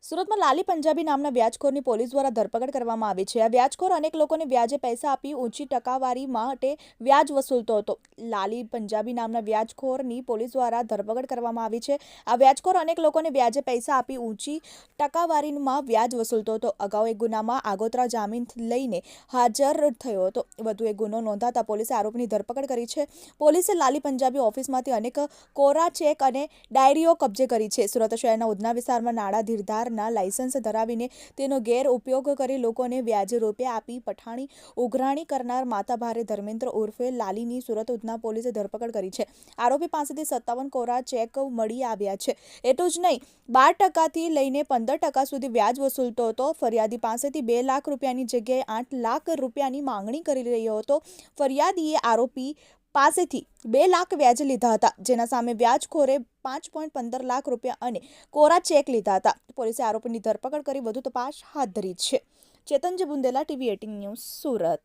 સુરતમાં લાલી પંજાબી નામના વ્યાજખોરની પોલીસ દ્વારા ધરપકડ કરવામાં આવી છે। આ વ્યાજખોર અનેક લોકોને વ્યાજે પૈસા આપી ઊંચી ટકાવારી માટે વ્યાજ વસૂલતો હતો। લાલી પંજાબી નામના વ્યાજખોરની પોલીસ દ્વારા ધરપકડ કરવામાં આવી છે। આ વ્યાજખોર અનેક લોકોને વ્યાજે પૈસા આપી ઊંચી ટકાવારીમાં વ્યાજ વસૂલતો હતો। અગાઉ એક ગુનામાં આગોતરા જામીન લઈને હાજર થયો હતો। વધુ એક ગુનો નોંધાતા પોલીસે આરોપીની ધરપકડ કરી છે। પોલીસે લાલી પંજાબી ઓફિસમાંથી અનેક કોરા ચેક અને ડાયરીઓ કબજે કરી છે। સુરત શહેરના ઉધના વિસ્તારમાં નાણાં ધીરધાર લાયસન્સ ધરાવીને તેનો ગેરઉપયોગ કરી લોકોને વ્યાજે રૂપિયા આપી પઠાણી ઉઘરાણી કરનાર માથાભારે ધર્મેન્દ્ર ઉર્ફે લાલીની સુરત ઉધના પોલીસે ધરપકડ કરી છે। આરોપી પાસેથી 57 કોરા ચેક મળી આવ્યા છે। એટલું જ નહીં, 12% લઈને 15% સુધી વ્યાજ વસૂલતો હતો। ફરિયાદી પાસેથી 2 લાખ રૂપિયાની જગ્યાએ 8 લાખ રૂપિયાની માંગણી કરી રહ્યો હતો। ફરિયાદીએ આરોપી પાસેથી 2 લાખ વ્યાજે લીધા હતા, જેના સામે વ્યાજખોરે 5.15 લાખ રૂપિયા અને કોરા ચેક લીધા હતા। પોલીસે આરોપીની ધરપકડ કરી વધુ તપાસ હાથ ધરી છે। ચેતનજી બુંદેલા, TV 18 ન્યૂઝ, સુરત।